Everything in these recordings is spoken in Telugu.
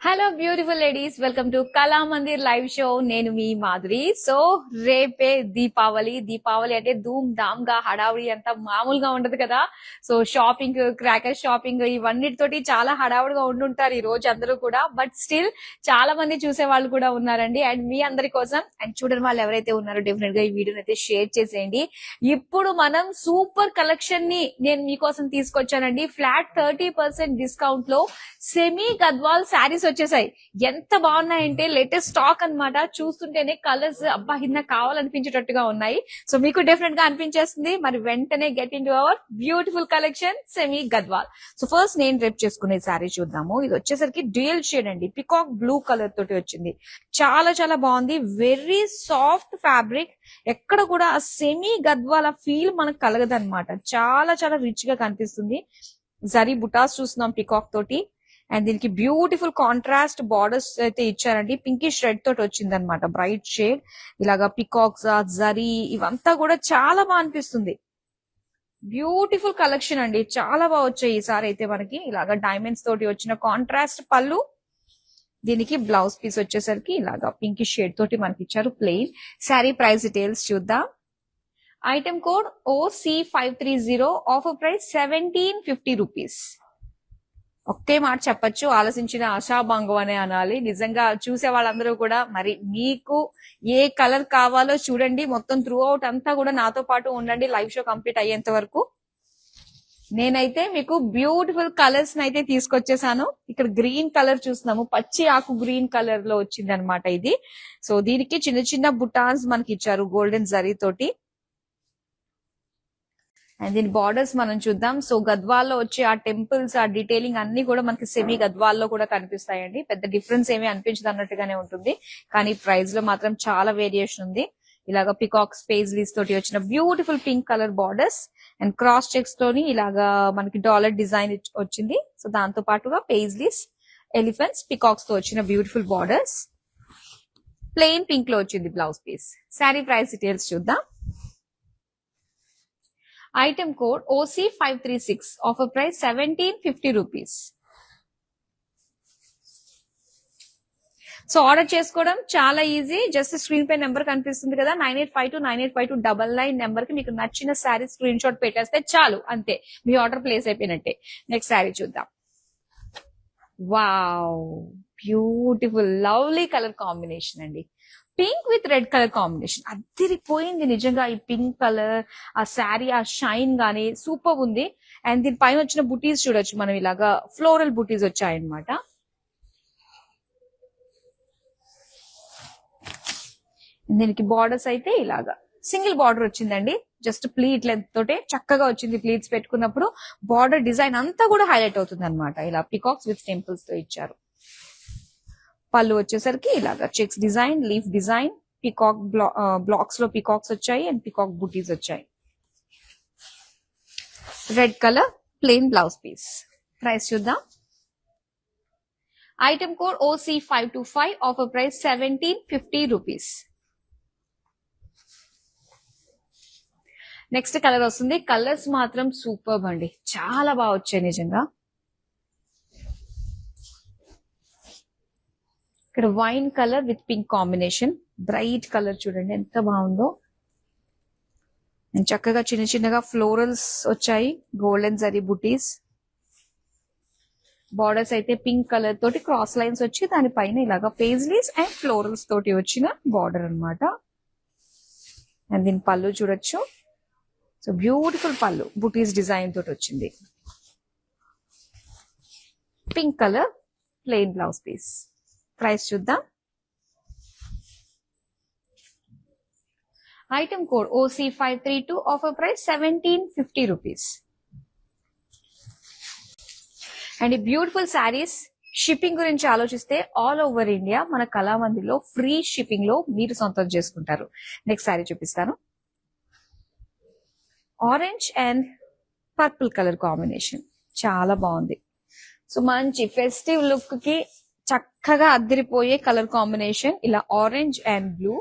Hello beautiful ladies, welcome to కళా మందిర్ లైవ్ షో. నేను మీ మాధురి. సో రేపే దీపావళి అంటే ధూమ్ ధామ్ గా హడావుడి అంతా మామూలుగా ఉండదు కదా. సో షాపింగ్, క్రాకర్ షాపింగ్ ఇవన్నిటితోటి చాలా హడావుడిగా ఉండుంటారు ఈ రోజు అందరూ కూడా. బట్ స్టిల్ చాలా మంది చూసే వాళ్ళు కూడా ఉన్నారండి. అండ్ మీ అందరి కోసం అండ్ చూడని వాళ్ళు ఎవరైతే ఉన్నారో డెఫినెట్ గా ఈ వీడియోని అయితే షేర్ చేసేయండి. ఇప్పుడు మనం సూపర్ కలెక్షన్ ని నేను మీకోసం తీసుకొచ్చానండి. ఫ్లాట్ 30% డిస్కౌంట్ లో సెమీ గద్వాల్ శారీస్ వచ్చేసాయి. ఎంత బాగున్నాయంటే లేటెస్ట్ స్టాక్ అన్నమాట. చూస్తుంటేనే కలర్స్ అబ్బా హిన్న కావాలనిపించేటట్టుగా ఉన్నాయి. సో మీకు డెఫినెట్ గా అనిపించేస్తుంది. మరి వెంటనే get in to our beautiful collection semi Gadwal. So first నేను రేప్ చేసుకునే శారీ చూద్దాము. ఇది వచ్చేసరికి డ్యూయల్ షేడ్ అండి, పికాక్ బ్లూ కలర్ తోటి వచ్చింది. చాలా చాలా బాగుంది. Very soft fabric. ఎక్కడ కూడా ఆ సెమీ గద్వాల ఫీల్ మనకు కలగదు అనమాట. చాలా చాలా రిచ్ గా కనిపిస్తుంది. జరీ బుటాస్ చూస్తున్నాం పికాక్ తోటి. అండ్ దీనికి బ్యూటిఫుల్ కాంట్రాస్ట్ బార్డర్స్ అయితే ఇచ్చారండి. పింకిష్ రెడ్ తోటి వచ్చింది అనమాట, బ్రైట్ షేడ్. ఇలాగా పికాక్స్, జరీ ఇవంతా కూడా చాలా బాగా అనిపిస్తుంది. బ్యూటిఫుల్ కలెక్షన్ అండి, చాలా బాగా వచ్చాయి ఈసారి అయితే మనకి. ఇలాగా డైమండ్స్ తోటి వచ్చిన కాంట్రాస్ట్ పళ్ళు. దీనికి బ్లౌజ్ పీస్ వచ్చేసరికి ఇలాగా పింకిష్ షేడ్ తోటి మనకి ఇచ్చారు ప్లెయిన్. శారీ ప్రైస్ డీటెయిల్స్ చూద్దాం. Item code OC530. Offer price 1750 rupees. ఒకే మాట చెప్పొచ్చు, ఆలోచించిన ఆశాభంగం అనే అనాలి. నిజంగా చూసే వాళ్ళందరూ కూడా మరి మీకు ఏ కలర్ కావాలో చూడండి. మొత్తం త్రూ అవుట్ అంతా కూడా నాతో పాటు ఉండండి లైవ్ షో కంప్లీట్ అయ్యేంత వరకు. నేనైతే మీకు బ్యూటిఫుల్ కలర్స్ అయితే తీసుకొచ్చేసాను. ఇక్కడ గ్రీన్ కలర్ చూస్తున్నాము, పచ్చి ఆకు గ్రీన్ కలర్ లో వచ్చింది అనమాట ఇది. సో దీనికి చిన్న చిన్న బుటాన్స్ మనకి ఇచ్చారు గోల్డెన్ జరీ తోటి. అండ్ దీని బార్డర్స్ మనం చూద్దాం. సో గద్వాల్లో వచ్చే ఆ టెంపుల్స్, ఆ డీటెయిలింగ్ అన్ని కూడా మనకి సెమీ గద్వాల్లో కూడా కనిపిస్తాయండి. పెద్ద డిఫరెన్స్ ఏమీ అనిపించదు అన్నట్టుగానే ఉంటుంది, కానీ ప్రైస్ లో మాత్రం చాలా వేరియేషన్ ఉంది. ఇలాగా పికాక్ స్పేస్లీస్ తోటి వచ్చిన beautiful pink colour borders and cross checks తోని ఇలాగా మనకి డాలర్ డిజైన్ వచ్చింది. సో దాంతో పాటుగా పేజ్లీస్, ఎలిఫెంట్స్, పికాక్స్ తో వచ్చిన బ్యూటిఫుల్ బార్డర్స్. ప్లెయిన్ పింక్ లో వచ్చింది blouse piece. Sari price details చూద్దాం. Item code OC536. Offer price 1750 rupees. So order చేసుకోవడం చాలా ఈజీ. జస్ట్ స్క్రీన్ పై నెంబర్ కనిపిస్తుంది కదా, 9852985299 నెంబర్ కి మీకు నచ్చిన శారీ స్క్రీన్ షాట్ పెట్టేస్తే చాలు, అంతే మీ ఆర్డర్ ప్లేస్ అయిపోయినట్టే. నెక్స్ట్ శారీ చూద్దాం. Wow, beautiful lovely colour combination అండి. Pink with red colour combination అదిరిపోయింది నిజంగా. ఈ పింక్ కలర్, ఆ శారీ, ఆ షైన్ గానీ సూపర్ ఉంది. అండ్ దీని పైన వచ్చిన బుటీస్ చూడొచ్చు మనం, ఇలాగా ఫ్లోరల్ బుటీస్ వచ్చాయన్నమాట. దీనికి బార్డర్స్ అయితే ఇలాగా సింగిల్ బార్డర్ వచ్చిందండి. జస్ట్ ప్లీట్ లెంత్ తోటే చక్కగా వచ్చింది. ప్లీట్స్ పెట్టుకున్నప్పుడు బార్డర్ డిజైన్ అంతా కూడా హైలైట్ అవుతుంది అనమాట. ఇలా పికాక్స్ విత్ టెంపుల్స్ తో ఇచ్చారు. పళ్ళు వచ్చేసరికి ఇలాగా checks design, leaf design, peacock blocks లో పికాక్స్ వచ్చాయి అండ్ పికాక్ బుటీస్ వచ్చాయి. Red colour plain blouse piece. Price చూద్దాం. Item code OC525. Offer price 1750 rupees. Next colour వస్తుంది. కలర్స్ మాత్రం సూపర్ అండి, చాలా బాగా వచ్చాయి నిజంగా. ఇక్కడ wine colour with pink combination, bright colour చూడండి ఎంత బాగుందో. చక్కగా చిన్న చిన్నగా ఫ్లోరల్స్ వచ్చాయి, గోల్డెన్ జరీ బుటీస్. బార్డర్స్ అయితే పింక్ కలర్ తోటి క్రాస్ లైన్స్ వచ్చి దానిపైన ఇలాగా పేజ్లీస్ అండ్ ఫ్లోరల్స్ తోటి వచ్చిన బార్డర్ అనమాట. అండ్ దీని పళ్ళు చూడొచ్చు. సో బ్యూటిఫుల్ పళ్ళు, బుటీస్ డిజైన్ తోటి వచ్చింది. Pink colour plain blouse piece. Price చూద్దాం. Item code OC532. Offer price 1750 rupees. And ఈ బ్యూటిఫుల్ శారీస్ షిప్పింగ్ గురించి ఆలోచిస్తే ఆల్ ఓవర్ ఇండియా మన కళామందిలో ఫ్రీ షిప్పింగ్ లో మీరు సొంతం చేసుకుంటారు. నెక్స్ట్ శారీ చూపిస్తాను. Orange and purple colour combination చాలా బాగుంది. సో మంచి ఫెస్టివ్ లుక్ కి చక్కగా అద్దరిపోయే కలర్ కాంబినేషన్. ఇలా ఆరెంజ్ అండ్ బ్లూ.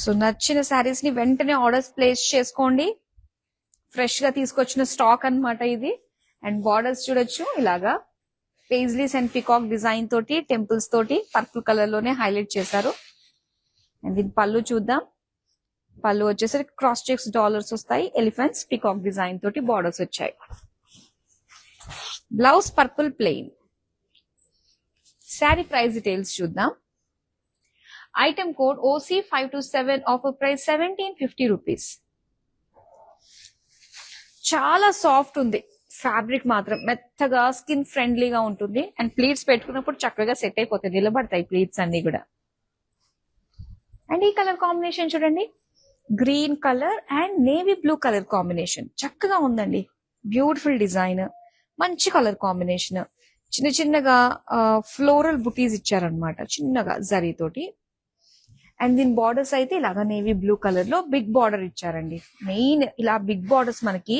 సో నచ్చిన శారీస్ ని వెంటనే ఆర్డర్స్ ప్లేస్ చేసుకోండి. ఫ్రెష్ గా తీసుకొచ్చిన స్టాక్ అన్నమాట ఇది. అండ్ బార్డర్స్ చూడొచ్చు ఇలాగా పేజ్లీస్ అండ్ పికాక్ డిజైన్ తోటి టెంపుల్స్ తోటి పర్పుల్ కలర్ లోనే హైలైట్ చేశారు. అండ్ దీని పళ్ళు చూద్దాం. పళ్ళు వచ్చేసరికి క్రాస్ చెక్స్ డాలర్స్ వస్తాయి. ఎలిఫెంట్స్ పికాక్ డిజైన్ తోటి బార్డర్స్ వచ్చాయి. Blouse purple plain. Sari price details చూద్దాం. Item code OC527, offer price 1750 rupees. చాలా సాఫ్ట్ ఉంది ఫ్యాబ్రిక్, మాత్రం మెత్తగా స్కిన్ ఫ్రెండ్లీగా ఉంటుంది. అండ్ ప్లీట్స్ పెట్టుకున్నప్పుడు చక్కగా సెట్ అయిపోతాయి, నిలబడతాయి ప్లీట్స్ అన్ని కూడా. అండ్ ఈ కలర్ కాంబినేషన్ చూడండి, green colour and navy blue colour combination చక్కగా ఉందండి. బ్యూటిఫుల్ డిజైన్, మంచి కలర్ కాంబినేషన్. చిన్న చిన్నగా ఫ్లోరల్ బుటీస్ ఇచ్చారనమాట, చిన్నగా జరీతోటి. అండ్ దీని బార్డర్స్ అయితే ఇలాగా నేవీ బ్లూ కలర్ లో బిగ్ బార్డర్ ఇచ్చారండి. మెయిన్ ఇలా బిగ్ బార్డర్స్ మనకి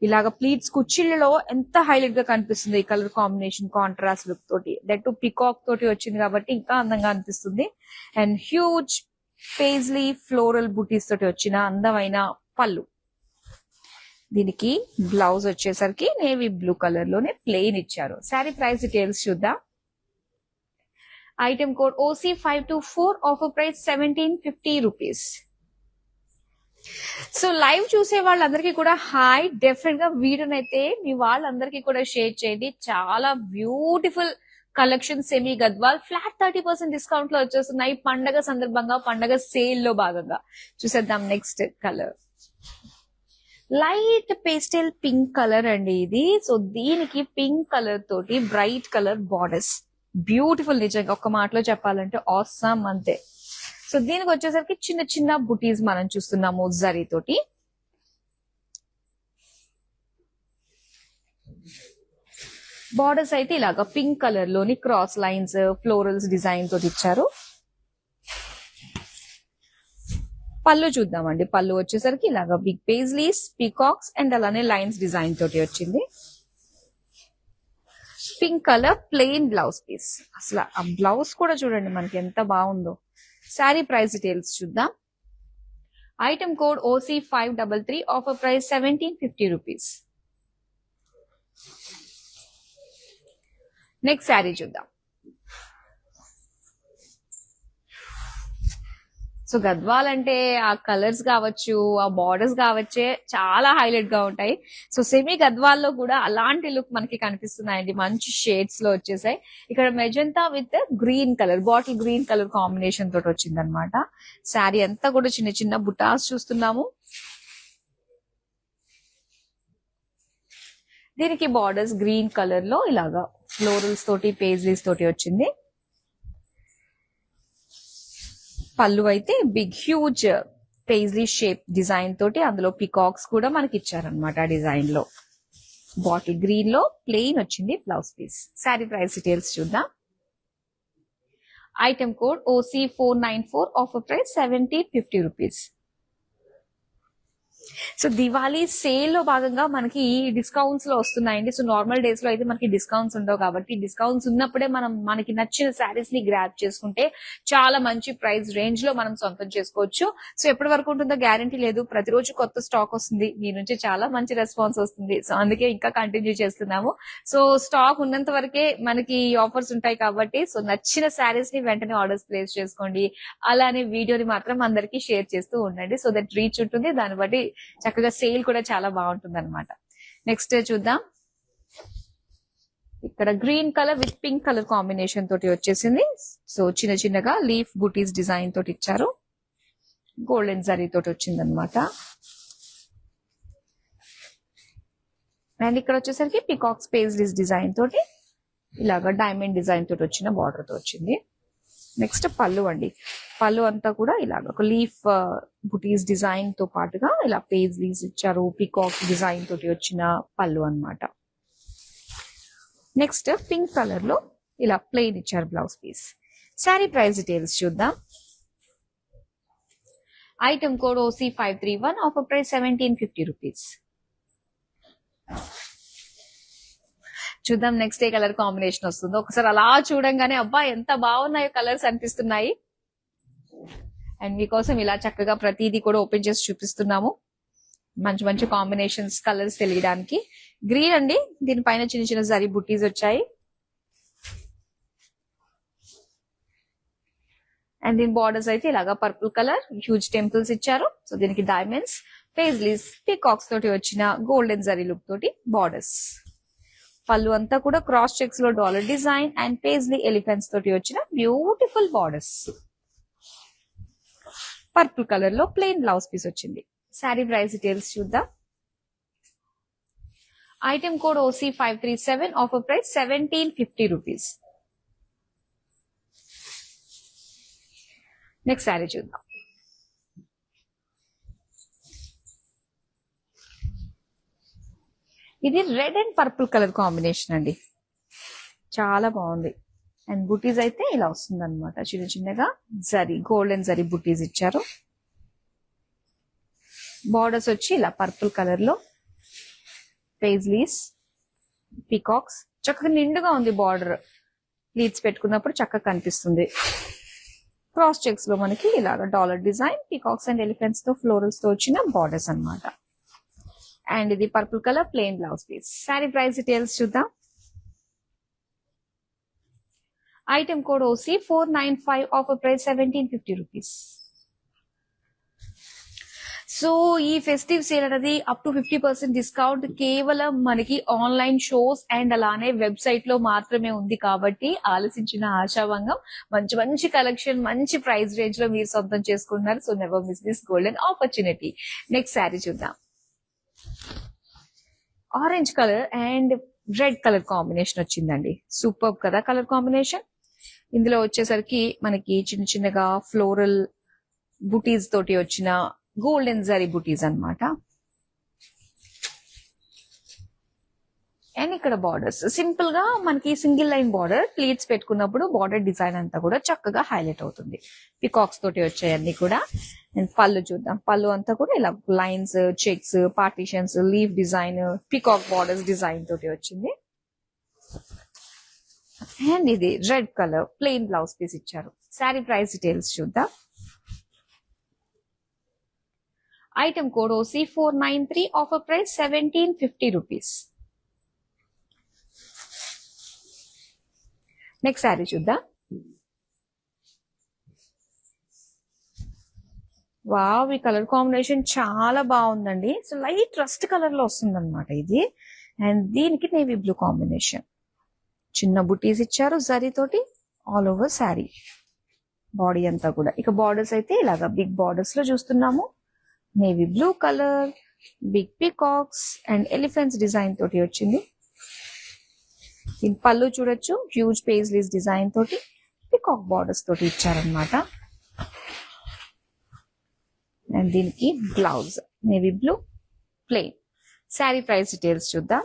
ఇలాగ ప్లీట్స్ కుచ్చిళ్ళలో ఎంత హైలైట్ గా కనిపిస్తుంది ఈ కలర్ కాంబినేషన్, కాంట్రాస్ట్ లుక్ తోటి. దట్ టు పికాక్ తోటి వచ్చింది కాబట్టి ఇంకా అందంగా అనిపిస్తుంది. అండ్ హ్యూజ్ పేజ్లీ ఫ్లోరల్ బుటీస్ తోటి వచ్చిన అందమైన పళ్ళు. దీనికి బ్లౌజ్ వచ్చేసరికి నేవీ బ్లూ కలర్ లోనే ప్లెయిన్ ఇచ్చారు. శారీ ప్రైస్ డీటెయిల్స్ చూద్దాం. Item code OC524, offer price 1750 rupees. So live చూసే వాళ్ళందరికీ కూడా హాయ్. డెఫినెట్ గా వీడియోని అయితే మీ వాళ్ళందరికీ కూడా షేర్ చేయండి. చాలా beautiful collection semi Gadwal flat 30% discount లో వచ్చేస్తున్నాయి పండగ సందర్భంగా, పండగ సేల్ లో భాగంగా. చూసేద్దాం next colour. Light pastel pink colour అండి ఇది. సో దీనికి పింక్ కలర్ తోటి బ్రైట్ కలర్ బార్డర్స్. బ్యూటిఫుల్, నిజంగా ఒక్క మాటలో చెప్పాలంటే ఆసమ్ అంతే. సో దీనికి వచ్చేసరికి చిన్న చిన్న బుటీస్ మనం చూస్తున్నాము జరీ తోటి. బార్డర్స్ అయితే ఇలాగా పింక్ కలర్ లోని క్రాస్ లైన్స్ ఫ్లోరల్స్ డిజైన్ తోటి ఇచ్చారు. పళ్ళు చూద్దామండి. పళ్ళు వచ్చేసరికి ఇలాగా బిగ్ పేజ్లీస్, పీకాక్స్ అండ్ అలానే లైన్స్ డిజైన్ తోటి వచ్చింది. Pink colour plain blouse piece. అసలు ఆ బ్లౌజ్ కూడా చూడండి మనకి ఎంత బాగుందో. శారీ ప్రైస్ డీటెయిల్స్ చూద్దాం. Item code OC533, offer price 1750 rupees. Next sari చూద్దాం. సో గద్వాల్ అంటే ఆ కలర్స్ కావచ్చు, ఆ బార్డర్స్ కావచ్చే చాలా హైలైట్ గా ఉంటాయి. సో సెమీ గద్వాల్లో కూడా అలాంటి లుక్ మనకి కనిపిస్తున్నాయండి. మంచి షేడ్స్ లో వచ్చేసాయి. ఇక్కడ magenta with green colour, bottle green colour combination తోటి వచ్చింది అనమాట. శారీ అంతా కూడా చిన్న చిన్న బుటాస్ చూస్తున్నాము. దీనికి బార్డర్స్ గ్రీన్ కలర్ లో ఇలాగా ఫ్లోరల్స్ తోటి పేజ్లీస్ తోటి వచ్చింది. పళ్ళు అయితే big huge paisley shape design తోటి, అందులో పికాక్స్ కూడా మనకి ఇచ్చారనమాట ఆ డిజైన్ లో. బాటిల్ గ్రీన్ లో ప్లెయిన్ వచ్చింది blouse piece. Sari price details చూద్దాం. Item code OC494, offer price 1750 rupees. So Diwali sale లో భాగంగా మనకి డిస్కౌంట్స్ లో వస్తున్నాయండి. సో నార్మల్ డేస్ లో అయితే మనకి డిస్కౌంట్స్ ఉండవు కాబట్టి డిస్కౌంట్స్ ఉన్నప్పుడే మనం మనకి నచ్చిన శారీస్ ని గ్రాప్ చేసుకుంటే చాలా మంచి ప్రైస్ రేంజ్ లో మనం సొంతం చేసుకోవచ్చు. సో ఎప్పటి వరకు ఉంటుందో గ్యారంటీ లేదు. ప్రతిరోజు కొత్త స్టాక్ వస్తుంది, మీ నుంచి చాలా మంచి రెస్పాన్స్ వస్తుంది. సో అందుకే ఇంకా కంటిన్యూ చేస్తున్నాము. సో స్టాక్ ఉన్నంత వరకే మనకి ఆఫర్స్ ఉంటాయి కాబట్టి సో నచ్చిన శారీస్ ని వెంటనే ఆర్డర్స్ ప్లేస్ చేసుకోండి. అలానే వీడియోని మాత్రం అందరికి షేర్ చేస్తూ ఉండండి. సో దట్ రీచ్ ఉంటుంది, దాన్ని బట్టి చక్కగా సేల్ కూడా చాలా బాగుంటుంది అనమాట. నెక్స్ట్ చూద్దాం. ఇక్కడ green colour with pink colour combination తోటి వచ్చేసింది. సో చిన్న చిన్నగా లీఫ్ బూటీస్ డిజైన్ తోటి ఇచ్చారు. గోల్డెన్ జరీ తోటి వచ్చింది అనమాట. అండ్ ఇక్కడ వచ్చేసరికి పికాక్స్ పేజ్లీస్ డిజైన్ తోటి ఇలాగా డైమండ్ డిజైన్ తోటి వచ్చిన బార్డర్ తో వచ్చింది. నెక్స్ట్ పళ్ళు అండి. పళ్ళు అంతా కూడా ఇలాగ ఒక లీఫ్ బుటీస్ డిజైన్ తో పాటుగా ఇలా పేజ్లీస్ ఇచ్చారు. పికాక్ డిజైన్ తోటి వచ్చిన పళ్ళు అన్నమాట. నెక్స్ట్ పింక్ కలర్ లో ఇలా ప్లెయిన్ ఇచ్చారు blouse piece. Sari price details చూద్దాం. Item code OC531, offer price 1750 rupees. చూద్దాం నెక్స్ట్ ఏ కలర్ కాంబినేషన్ వస్తుందో. ఒకసారి అలా చూడంగానే అబ్బా ఎంత బాగున్నాయో కలర్స్ అనిపిస్తున్నాయి. అండ్ మీకోసం ఇలా చక్కగా ప్రతిదీ కూడా ఓపెన్ చేసి చూపిస్తున్నాము. మంచి మంచి కాంబినేషన్స్, కలర్స్ తెలియడానికి. గ్రీన్ అండి, దీనిపైన చిన్న చిన్న జరీ బుట్టీస్ వచ్చాయి. అండ్ దీని బార్డర్స్ అయితే ఇలాగా పర్పుల్ కలర్ హ్యూజ్ టెంపుల్స్ ఇచ్చారు. సో దీనికి డైమండ్స్, పేజ్లీస్, పీకాక్స్ తోటి వచ్చిన గోల్డెన్ జరీ లుక్ తోటి బార్డర్స్. పళ్ళు అంతా కూడా క్రాస్ చెక్స్ లో dollar design and paisley elephants తోటి వచ్చిన బ్యూటిఫుల్ బార్డర్స్. పర్పుల్ కలర్ లో ప్లెయిన్ బ్లౌజ్ పీస్ వచ్చింది. శారీ ప్రైస్ డీటెయిల్స్ చూద్దాం. Item code OC537, offer price 1750 rupees. Next sari చూద్దాం. ఇది red and purple colour combination అండి, చాలా బాగుంది. అండ్ బుటీస్ అయితే ఇలా వస్తుంది అనమాట, చిన్న చిన్నగా జరీ, గోల్డెన్ జరీ బుటీస్ ఇచ్చారు. బార్డర్స్ వచ్చి ఇలా పర్పుల్ కలర్ లో పేజ్లీస్, పీకాక్స్, చక్కగా నిండుగా ఉంది బార్డర్. ప్లీట్స్ పెట్టుకున్నప్పుడు చక్కగా కనిపిస్తుంది. క్రాస్ చెక్స్ లో మనకి ఇలాగా dollar design, peacocks and elephants తో ఫ్లోరల్స్ తో వచ్చిన బార్డర్స్ అన్నమాట. అండ్ ఇది purple colour plain blouse piece. Sari price details చూద్దాం. Item code OC495, offer price 1750 rupees. So ఈ ఫెస్టివ్ సేల్ అనేది అప్ టు 50% డిస్కౌంట్ కేవలం మనకి ఆన్లైన్ షోస్ అండ్ అలానే వెబ్సైట్ లో మాత్రమే ఉంది. కాబట్టి ఆలోచించిన ఆశాభంగం, మంచి మంచి కలెక్షన్, మంచి ప్రైస్ రేంజ్ లో మీరు సొంతం చేసుకుంటున్నారు. So never miss this golden opportunity. Next sari చూద్దాం. Orange colour and red colour combination వచ్చిందండి. సూపర్ కదా కలర్ కాంబినేషన్. ఇందులో వచ్చేసరికి మనకి చిన్న చిన్నగా ఫ్లోరల్ బుటీస్ తోటి వచ్చిన గోల్డెన్ జరీ బుటీస్ అన్నమాట. అండ్ ఇక్కడ బార్డర్స్ సింపుల్ గా మనకి సింగిల్ లైన్ బార్డర్, ప్లీట్స్ పెట్టుకున్నప్పుడు బార్డర్ డిజైన్ అంతా కూడా చక్కగా హైలైట్ అవుతుంది. పికాక్స్ తోటి వచ్చాయన్నీ కూడా. అండ్ పళ్ళు చూద్దాం. పళ్ళు అంతా కూడా ఇలా lines, checks, partitions, leaf design, peacock borders design తోటి వచ్చింది. అండ్ ఇది red colour plain blouse piece ఇచ్చారు. శారీ ప్రైస్ డీటెయిల్స్ చూద్దాం. Item code OC493, offer price 1750 rupees. Next sari చూద్దాం. వావ్, ఈ కలర్ కాంబినేషన్ చాలా బాగుందండి. సో లైట్ రస్ట్ కలర్ లో వస్తుంది అనమాట ఇది. అండ్ దీనికి నేవీ బ్లూ కాంబినేషన్. చిన్న బుటీస్ ఇచ్చారు జరీ తోటి ఆల్ ఓవర్ శారీ, బాడీ అంతా కూడా. ఇక బార్డర్స్ అయితే ఇలాగా బిగ్ బార్డర్స్ లో చూస్తున్నాము. Navy blue colour, big peacocks and elephants design తోటి వచ్చింది. దీని పళ్ళు చూడొచ్చు, హ్యూజ్ పేజ్లీస్ డిజైన్ తోటి పీకాక్ బార్డర్స్ తోటి ఇచ్చారనమాట. అండ్ దీనికి blouse navy blue plain. Sari price details చూద్దాం.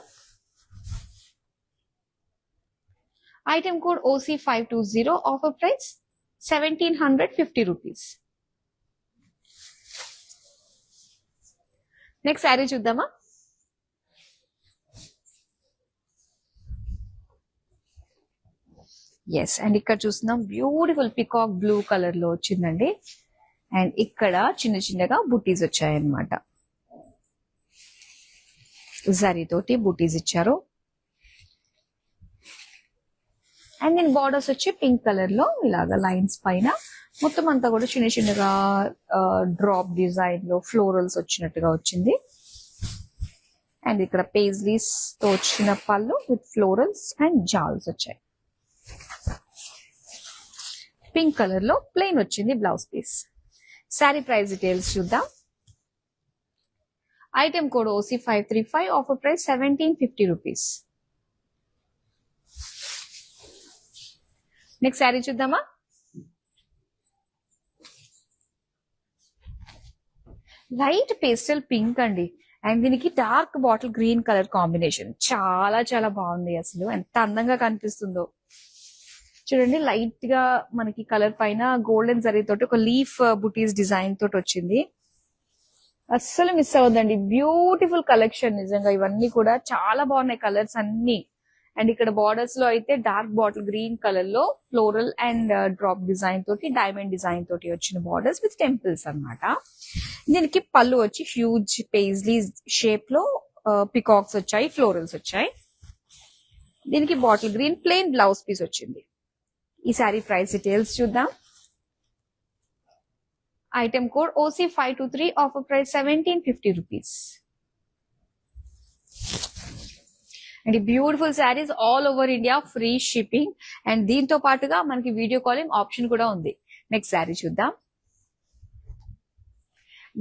Item code OC520, offer price 1750 rupees. Next sari చూద్దామా. ఎస్, అండ్ ఇక్కడ చూస్తున్నాం బ్యూటిఫుల్ పికాక్ బ్లూ కలర్ లో వచ్చిందండి. అండ్ ఇక్కడ చిన్న చిన్నగా బుటీస్ వచ్చాయన్నమాట. జరీ తోటి బుటీస్ ఇచ్చారు. అండ్ దీని బార్డర్స్ వచ్చి పింక్ కలర్ లో ఇలాగా లైన్స్ పైన మొత్తం అంతా కూడా చిన్న చిన్నగా డ్రాప్ డిజైన్ లో ఫ్లోరల్స్ వచ్చినట్టుగా వచ్చింది. అండ్ ఇక్కడ పేజ్లీస్ తో వచ్చిన పళ్ళు విత్ ఫ్లోరల్స్ అండ్ జాల్స్ వచ్చాయి. పింక్ కలర్ లో ప్లెయిన్ వచ్చింది blouse piece. Sari price details చూద్దాం. Item code OC535, offer price 1750 rupees. Next sari చూద్దామా. లైట్ పేస్టల్ పింక్ అండి. అండ్ దీనికి dark bottle green colour combination. చాలా చాలా బాగుంది. అసలు ఎంత అందంగా కనిపిస్తుందో చూడండి. లైట్ గా మనకి కలర్ పైన గోల్డెన్ జరీ తోటి ఒక లీఫ్ బుటీస్ డిజైన్ తోటి వచ్చింది. అస్సలు మిస్ అవ్వద్దండి. బ్యూటిఫుల్ కలెక్షన్ నిజంగా. ఇవన్నీ కూడా చాలా బాగున్నాయి కలర్స్ అన్ని. అండ్ ఇక్కడ బార్డర్స్ లో అయితే డార్క్ బాటిల్ గ్రీన్ కలర్ లో ఫ్లోరల్ అండ్ డ్రాప్ డిజైన్ తోటి డైమండ్ డిజైన్ తోటి వచ్చిన బార్డర్స్ విత్ టెంపుల్స్ అన్నమాట. దీనికి పళ్ళు వచ్చి హ్యూజ్ పేజ్లీ షేప్ లో పికాక్స్ వచ్చాయి, ఫ్లోరల్స్ వచ్చాయి. దీనికి bottle green plain blouse piece వచ్చింది. ఈ సారీ ప్రైస్ డీటెయిల్స్ చూద్దాం. Item code OC523, offer price 1750 rupees. And beautiful saris all over India, free shipping. And దీంతో పాటుగా మనకి వీడియో కాలింగ్ ఆప్షన్ కూడా ఉంది. నెక్స్ట్ శారీ చూద్దాం.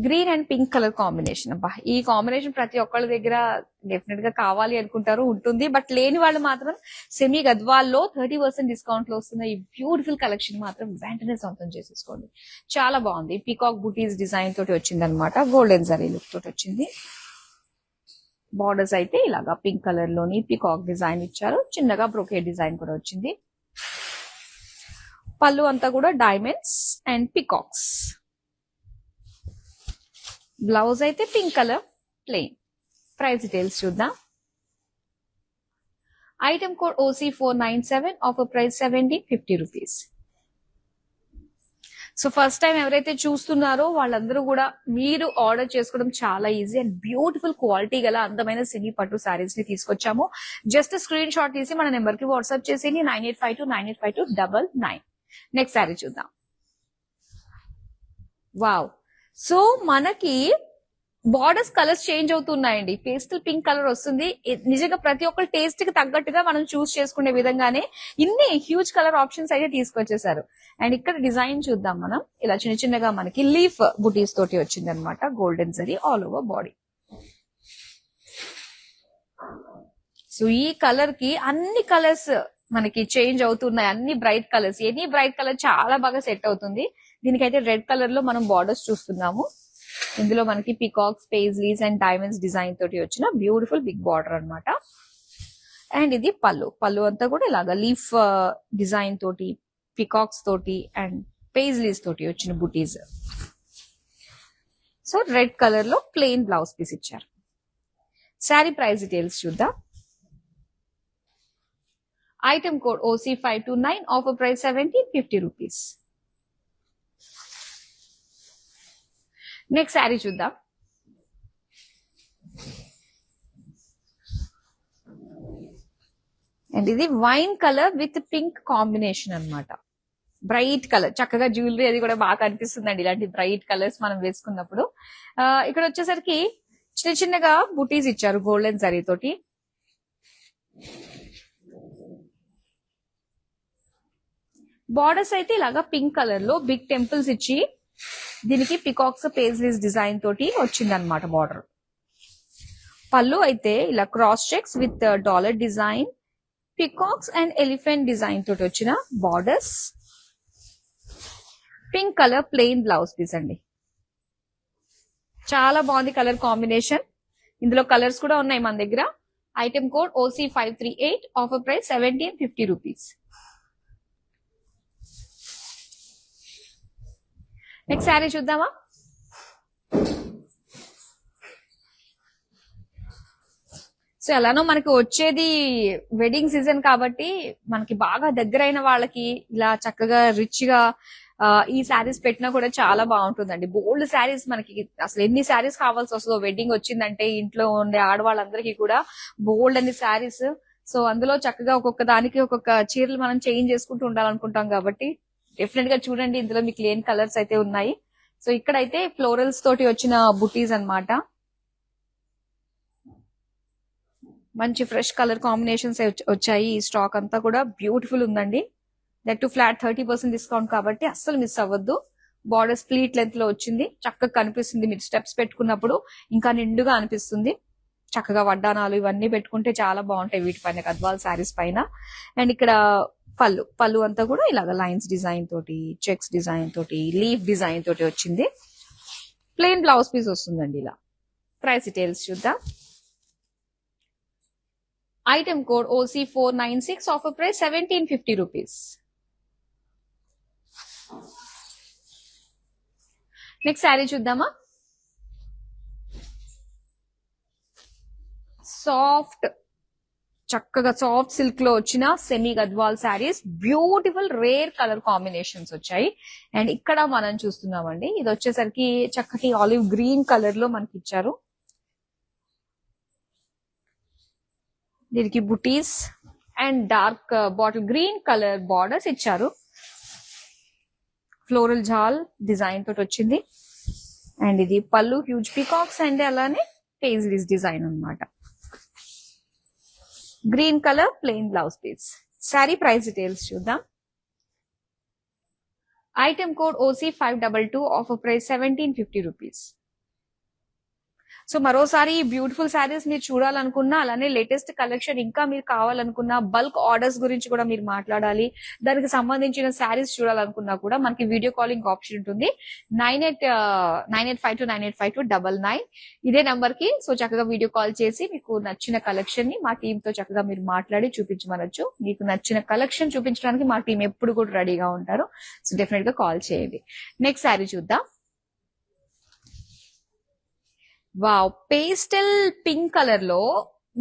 Green and pink colour combination. అబ్బా, ఈ కాంబినేషన్ ప్రతి ఒక్కళ్ళ దగ్గర డెఫినెట్ గా కావాలి అనుకుంటారు, ఉంటుంది. బట్ లేని వాళ్ళు మాత్రం సెమీ గద్వాల్లో 30% డిస్కౌంట్ లో వస్తున్న ఈ బ్యూటిఫుల్ కలెక్షన్ మాత్రం వెంటనే సొంతం చేసేసుకోండి. చాలా బాగుంది. పీకాక్ బుటీస్ డిజైన్ తోటి వచ్చింది అనమాట. గోల్డెన్ జరీ లుక్ తోటి వచ్చింది. బార్డర్స్ అయితే ఇలాగా పింక్ కలర్ లోని పీకాక్ డిజైన్ ఇచ్చారు. చిన్నగా బ్రోకేడ్ డిజైన్ కూడా వచ్చింది. పళ్ళు అంతా కూడా డైమండ్స్ అండ్ పీకాక్స్. బ్లౌజ్ అయితే pink colour plain. Price details చూద్దాం. Item code OC497, offer price 1750 rupees. So first time ఎవరైతే చూస్తున్నారో వాళ్ళందరూ కూడా మీరు ఆర్డర్ చేసుకోవడం చాలా ఈజీ. అండ్ బ్యూటిఫుల్ క్వాలిటీ గల అందమైన సెమీ పట్టు సారీస్ ని తీసుకొచ్చాము. జస్ట్ స్క్రీన్ షాట్ తీసి మన నెంబర్ కి వాట్సాప్ చేసి 9852985299. నెక్స్ట్ సారీ చూద్దాం. వావ్, సో మనకి బార్డర్స్ కలర్స్ చేంజ్ అవుతున్నాయండి. పేస్టల్ పింక్ కలర్ వస్తుంది. నిజంగా ప్రతి ఒక్కరు టేస్ట్ కి తగ్గట్టుగా మనం చూస్ చేసుకునే విధంగానే ఇన్ని హ్యూజ్ కలర్ ఆప్షన్స్ అయితే తీసుకొచ్చేసారు. అండ్ ఇక్కడ డిజైన్ చూద్దాం మనం. ఇలా చిన్న చిన్నగా మనకి లీఫ్ బుటీస్ తోటి వచ్చింది అనమాట. Golden zari all over body. So ఈ కలర్ కి అన్ని కలర్స్ మనకి చేంజ్ అవుతున్నాయి. అన్ని bright colours. Any bright colour చాలా బాగా సెట్ అవుతుంది. దీనికైతే రెడ్ కలర్ లో మనం బార్డర్స్ చూస్తున్నాము. ఇందులో మనకి peacocks, paisleys and diamonds design తోటి వచ్చిన బ్యూటిఫుల్ బిగ్ బార్డర్ అన్నమాట. అండ్ ఇది పళ్ళు. పళ్ళు అంతా కూడా ఇలాగా లీఫ్ డిజైన్ తోటి, పీకాక్స్ తోటి అండ్ పేజ్లీస్ తోటి వచ్చిన బుటీస్. సో రెడ్ కలర్ లో ప్లెయిన్ బ్లౌజ్ పీస్ ఇచ్చారు. శారీ ప్రైస్ డీటెయిల్స్ చూద్దాం. Item code OC529, offer price 1750 rupees. Next sari చూద్దాం. అండ్ ఇది wine colour with pink combination అన్నమాట. బ్రైట్ కలర్, చక్కగా జ్యువెలరీ అది కూడా బాగా కనిపిస్తుందండి ఇలాంటి బ్రైట్ కలర్స్ మనం వేసుకున్నప్పుడు. ఇక్కడ వచ్చేసరికి చిన్న చిన్నగా బుటీస్ ఇచ్చారు గోల్డెన్ జరీ తోటి. బార్డర్స్ అయితే ఇలాగా పింక్ కలర్ లో బిగ్ టెంపుల్స్ ఇచ్చి దీనికి పికాక్స్, పేజ్లీస్ డిజైన్ తోటి వచ్చింది అనమాట బార్డర్. పళ్ళు అయితే ఇలా cross checks with dollar design, peacocks and elephant design తోటి వచ్చిన borders. Pink colour plain blouse piece అండి. చాలా బాగుంది కలర్ కాంబినేషన్. ఇందులో కలర్స్ కూడా ఉన్నాయి మన దగ్గర. Item code OC538, offer price 1750 rupees. Next sari చూద్దామా. సో ఎలానో మనకి వచ్చేది వెడ్డింగ్ సీజన్ కాబట్టి మనకి బాగా దగ్గరైన వాళ్ళకి ఇలా చక్కగా రిచ్ గా ఈ శారీస్ పెట్టినా కూడా చాలా బాగుంటుందండి. బోల్డ్ శారీస్ మనకి అసలు ఎన్ని శారీస్ కావాల్సి వస్తుందో వెడ్డింగ్ వచ్చిందంటే ఇంట్లో ఉండే ఆడవాళ్ళందరికీ కూడా బోల్డ్ అన్ని శారీస్. సో అందులో చక్కగా ఒక్కొక్క దానికి ఒక్కొక్క చీరలు మనం చేంజ్ చేసుకుంటూ ఉండాలనుకుంటాం కాబట్టి డెఫినెట్ గా చూడండి. ఇందులో మీకు లేని కలర్స్ అయితే ఉన్నాయి. సో ఇక్కడైతే ఫ్లోరల్స్ తోటి వచ్చిన బుటీస్ అన్నమాట. మంచి ఫ్రెష్ కలర్ కాంబినేషన్స్ వచ్చాయి. ఈ స్టాక్ అంతా కూడా బ్యూటిఫుల్ ఉందండి. దట్ టు ఫ్లాట్ 30% డిస్కౌంట్ కాబట్టి అస్సలు మిస్ అవ్వద్దు. బార్డర్ స్ప్లీట్ లెంత్ లో వచ్చింది. చక్కగా కనిపిస్తుంది. మీరు స్టెప్స్ పెట్టుకున్నప్పుడు ఇంకా నిండుగా అనిపిస్తుంది. చక్కగా వడ్డానాలు ఇవన్నీ పెట్టుకుంటే చాలా బాగుంటాయి వీటిపైన, గద్వాల్ శారీస్ పైన. అండ్ ఇక్కడ పళ్ళు అంతా కూడా ఇలాగ లైన్స్ డిజైన్ తోటి, చెక్స్ డిజైన్ తోటి, లీఫ్ డిజైన్ తోటి వచ్చింది. ప్లెయిన్ బ్లౌజ్ పీస్ వస్తుందండి ఇలా. ప్రైస్ డీటెయిల్స్ చూద్దాం. Item code OC496, offer price 1750 rupees. Next sari చూద్దామా. సాఫ్ట్ చక్కగా సాఫ్ట్ సిల్క్ లో వచ్చిన semi Gadwal saris, beautiful rare colour combinations వచ్చాయి. అండ్ ఇక్కడ మనం చూస్తున్నామండి, ఇది వచ్చేసరికి చక్కటి ఆలివ్ గ్రీన్ కలర్ లో మనకి ఇచ్చారు. దీనికి butis and dark bottle green colour borders ఇచ్చారు. ఫ్లోరల్ జాల్ డిజైన్ తోటి వచ్చింది. అండ్ ఇది పళ్ళు హ్యూజ్ పీకాక్స్ అండ్ అలానే పేజ్లీస్ డిజైన్ అన్నమాట. Green colour plain blouse piece. Sari price details చూద్దాం. Item code OC522, offer price 1750 rupees. So మరోసారి బ్యూటిఫుల్ శారీస్ మీరు చూడాలనుకున్నా, అలానే లేటెస్ట్ కలెక్షన్ ఇంకా మీరు కావాలనుకున్నా, బల్క్ ఆర్డర్స్ గురించి కూడా మీరు మాట్లాడాలి, దానికి సంబంధించిన శారీస్ చూడాలనుకున్నా కూడా మనకి వీడియో కాలింగ్ ఆప్షన్ ఉంటుంది. 9852985299 ఇదే నంబర్ కి సో చక్కగా వీడియో కాల్ చేసి మీకు నచ్చిన కలెక్షన్ ని మా టీమ్ తో చక్కగా మీరు మాట్లాడి చూపించమనొచ్చు. మీకు నచ్చిన కలెక్షన్ చూపించడానికి మా టీం ఎప్పుడు కూడా రెడీగా ఉంటారు. సో డెఫినెట్ గా కాల్ చేయండి. నెక్స్ట్ శారీ చూద్దాం. వావ్, పేస్టల్ పింక్ కలర్ లో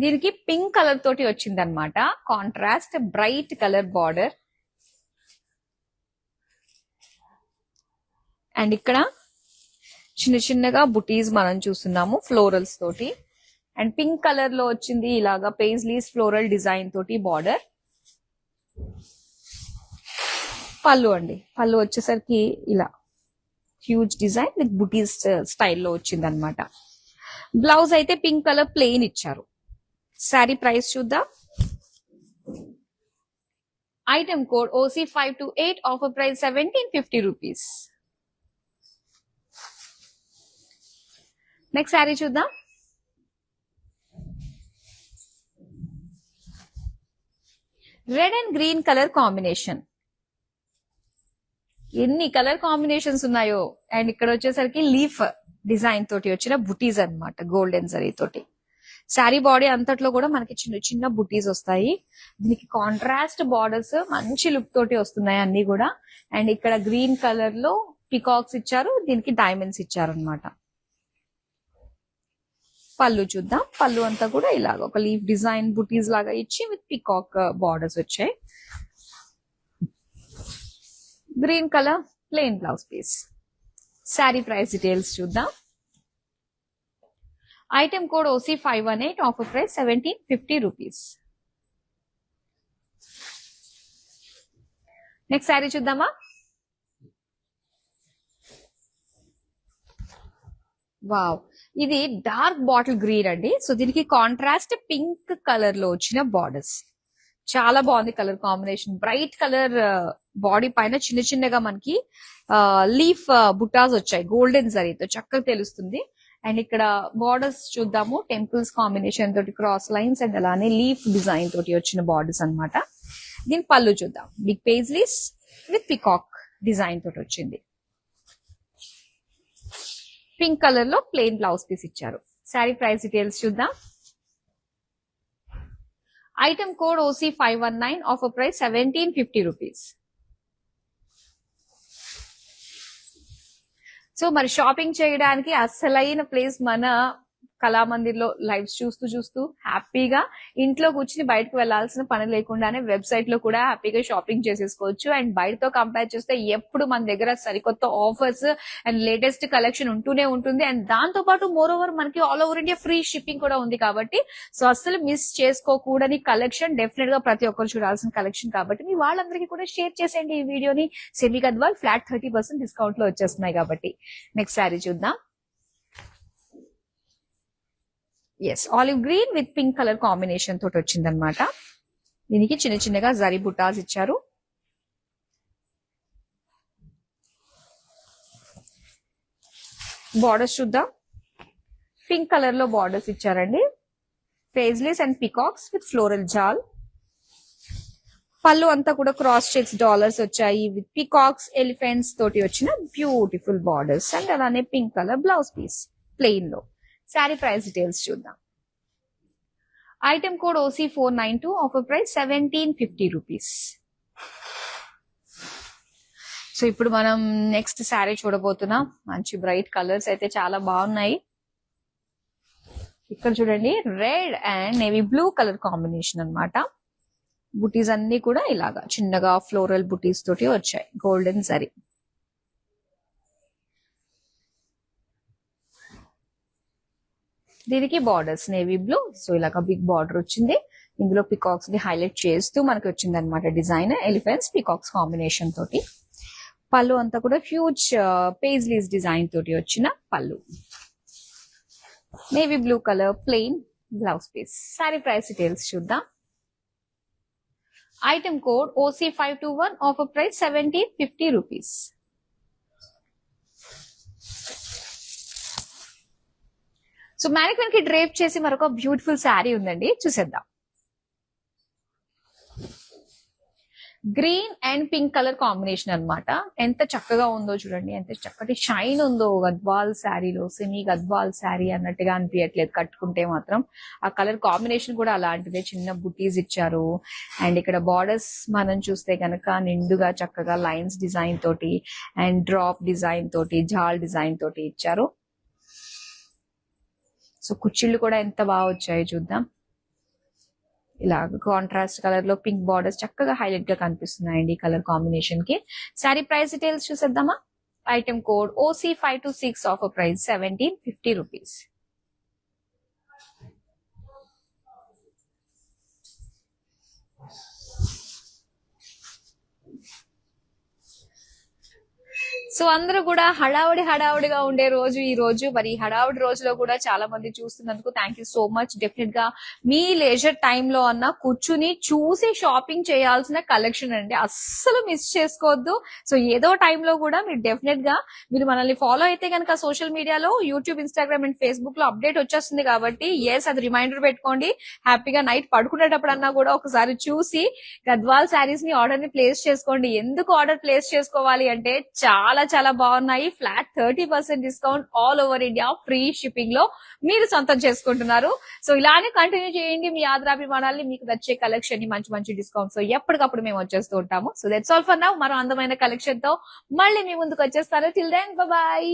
దీనికి పింక్ కలర్ తోటి వచ్చింది అనమాట. Contrast bright colour border. And ఇక్కడ చిన్న చిన్నగా బుటీస్ మనం చూస్తున్నాము ఫ్లోరల్స్ తోటి. అండ్ పింక్ కలర్ లో వచ్చింది ఇలాగా పేజ్లీస్ ఫ్లోరల్ డిజైన్ తోటి బార్డర్. పళ్ళు అండి, పళ్ళు వచ్చేసరికి ఇలా హ్యూజ్ డిజైన్ విత్ బుటీస్ స్టైల్లో వచ్చింది అనమాట. బ్లౌజ్ అయితే పింక్ కలర్ ప్లెయిన్ ఇచ్చారు. శారీ ప్రైస్ చూద్దాం. Item code OC528, offer price 1750 rupees. Next sari చూద్దాం. Red and green colour combination. ఎన్ని కలర్ కాంబినేషన్స్ ఉన్నాయో. అండ్ ఇక్కడ వచ్చేసరికి లీఫ్ డిజైన్ తోటి వచ్చిన బుటీస్ అన్నమాట, గోల్డెన్ జరీ తోటి. శారీ బాడీ అంతట్లో కూడా మనకి చిన్న చిన్న బుటీస్ వస్తాయి. దీనికి కాంట్రాస్ట్ బార్డర్స్ మంచి లుక్ తోటి వస్తున్నాయి అన్ని కూడా. అండ్ ఇక్కడ గ్రీన్ కలర్ లో పికాక్స్ ఇచ్చారు, దీనికి డైమండ్స్ ఇచ్చారు అనమాట. పళ్ళు చూద్దాం. పళ్ళు అంతా కూడా ఇలాగ ఒక లీఫ్ డిజైన్ బుటీస్ లాగా ఇచ్చి విత్ పికాక్ బార్డర్స్ వచ్చాయి. Green colour plain blouse piece. Sari price details చూద్దాం. Item code OC518, offer price 1750 rupees. Next sari చూద్దామా. వావ్, ఇది డార్క్ బాటిల్ గ్రీన్ అండి. సో దీనికి కాంట్రాస్ట్ పింక్ కలర్ లో వచ్చిన బార్డర్స్. చాలా బాగుంది colour combination. Bright colour body పైన చిన్న చిన్నగా మనకి లీఫ్ బుటాస్ వచ్చాయి గోల్డెన్ జరీతో, చక్కగా తెలుస్తుంది. అండ్ ఇక్కడ బార్డర్స్ చూద్దాము. టెంపుల్స్ కాంబినేషన్ తోటి క్రాస్ లైన్స్ అండ్ అలానే లీఫ్ డిజైన్ తోటి వచ్చిన బార్డర్స్ అన్నమాట. దీని పళ్ళు చూద్దాం. Big paisleys with peacock design తోటి వచ్చింది. పింక్ కలర్ లో ప్లెయిన్ బ్లౌజ్ పీస్ ఇచ్చారు. శారీ ప్రైస్ డీటెయిల్స్ చూద్దాం. Item code OC519, offer price 1750 rupees. So మరి షాపింగ్ చేయడానికి అసలైన ప్లేస్ మన కళామందిర్ లో లైవ్స్ చూస్తూ చూస్తూ హ్యాపీగా ఇంట్లో కూర్చుని బయటకు వెళ్లాల్సిన పని లేకుండానే వెబ్సైట్ లో కూడా హ్యాపీగా షాపింగ్ చేసేసుకోవచ్చు. అండ్ బయటతో కంపేర్ చేస్తే ఎప్పుడు మన దగ్గర సరికొత్త ఆఫర్స్ అండ్ లేటెస్ట్ కలెక్షన్ ఉంటూనే ఉంటుంది. అండ్ దాంతో పాటు మోర్ ఓవర్ మనకి all over India free shipping కూడా ఉంది కాబట్టి సో అస్సలు మిస్ చేసుకోకూడని కలెక్షన్, డెఫినెట్ గా ప్రతి ఒక్కరు చూడాల్సిన కలెక్షన్ కాబట్టి మీ వాళ్ళందరికీ కూడా షేర్ చేసేయండి ఈ వీడియోని. సెమీ గద్వాల్ ఫ్లాట్ 30% డిస్కౌంట్ లో వచ్చేస్తున్నాయి కాబట్టి. నెక్స్ట్ శారీ చూద్దాం. Yes, olive green with pink colour combination తోటి వచ్చింది అనమాట. దీనికి చిన్న చిన్నగా జరీ బుటాస్ ఇచ్చారు. బార్డర్స్ చూద్దాం. పింక్ కలర్ లో బార్డర్స్ ఇచ్చారండి. Paisleys and peacocks with floral జాల్. పళ్ళు అంతా కూడా క్రాస్ చెక్స్ డాలర్స్ వచ్చాయి విత్ పికాక్స్ ఎలిఫెంట్స్ తోటి వచ్చిన బ్యూటిఫుల్ బార్డర్స్. అండ్ అలానే pink colour blouse piece plain లో. శారీ ప్రైస్ డీటెయిల్స్ చూద్దాం. Item code OC492, offer price 1750 rupees. So ఇప్పుడు మనం నెక్స్ట్ శారీ చూడబోతున్నాం. మంచి బ్రైట్ కలర్స్ అయితే చాలా బాగున్నాయి. ఇక్కడ చూడండి red and navy blue colour combination అన్నమాట. బుటీస్ అన్ని కూడా ఇలాగా చిన్నగా ఫ్లోరల్ బుటీస్ తోటి వచ్చాయి, గోల్డెన్ జరీ. దీనికి బార్డర్స్ నేవీ బ్లూ, సో ఇలాగా బిగ్ బార్డర్ వచ్చింది. ఇందులో పికాక్స్ ని హైలైట్ చేస్తూ మనకి వచ్చింది అనమాట డిజైన్. ఎలిఫెంట్స్ పికాక్స్ కాంబినేషన్ తోటి. పళ్ళు అంతా కూడా హ్యూజ్ పేజ్లీస్ డిజైన్ తోటి వచ్చిన పళ్ళు. Navy blue colour plain blouse piece. Sari price details చూద్దాం. Item code OC521, offer price 1750 rupees. So mannequin కి డ్రేప్ చేసి మరొక బ్యూటిఫుల్ శారీ ఉందండి, చూసేద్దాం. Green and pink colour combination అన్నమాట. ఎంత చక్కగా ఉందో చూడండి, ఎంత చక్కటి షైన్ ఉందో గద్వాల్ శారీలో. సెమీ గద్వాల్ శారీ అన్నట్టుగా అనిపించట్లేదు కట్టుకుంటే మాత్రం. ఆ కలర్ కాంబినేషన్ కూడా అలాంటిదే, చిన్న బుటీస్ ఇచ్చారు. అండ్ ఇక్కడ బార్డర్స్ మనం చూస్తే కనుక నిండుగా చక్కగా లైన్స్ డిజైన్ తోటి అండ్ డ్రాప్ డిజైన్ తోటి జాల్ డిజైన్ తోటి ఇచ్చారు. సో కుచ్చిళ్ళు కూడా ఎంత బాగా వచ్చాయో చూద్దాం. ఇలా కాంట్రాస్ట్ కలర్ లో పింక్ బార్డర్స్ చక్కగా హైలైట్ గా కనిపిస్తున్నాయండి ఈ కలర్ కాంబినేషన్ కి. శారీ ప్రైస్ డీటెయిల్స్ చూసేద్దామా. Item code OC526, offer price 1750 rupees. So అందరూ కూడా హడావుడిగా ఉండే రోజు ఈ రోజు. మరి హడావుడి రోజులో కూడా చాలా మంది చూస్తున్నందుకు thank you so much. Definite గా మీ లేజర్ టైమ్ లో అన్న కూర్చుని చూసి షాపింగ్ చేయాల్సిన కలెక్షన్ అండి, అస్సలు మిస్ చేసుకోవద్దు. సో ఏదో టైంలో కూడా మీరు డెఫినెట్ గా మీరు మనల్ని ఫాలో అయితే కనుక సోషల్ మీడియాలో యూట్యూబ్, ఇన్స్టాగ్రామ్ అండ్ ఫేస్బుక్ లో అప్డేట్ వచ్చేస్తుంది కాబట్టి అది రిమైండర్ పెట్టుకోండి. హ్యాపీగా నైట్ పడుకునేటప్పుడన్నా కూడా ఒకసారి చూసి గద్వాల్ శారీస్ ని ఆర్డర్ ని ప్లేస్ చేసుకోండి. ఎందుకు ఆర్డర్ ప్లేస్ చేసుకోవాలి అంటే చాలా చాలా బాగున్నాయి. Flat 30% discount, all over India free shipping లో మీరు సొంతం చేసుకుంటున్నారు. సో ఇలానే కంటిన్యూ చేయండి మీ ఆదరాభిమానాల్ని. మీకు నచ్చే కలెక్షన్ ని మంచి మంచి డిస్కౌంట్స్ ఎప్పటికప్పుడు మేము వచ్చేస్తూ ఉంటాము. So that's all for now. మరో అందమైన కలెక్షన్ తో మళ్ళీ మీ ముందుకు వచ్చేస్తాను. Till then bye.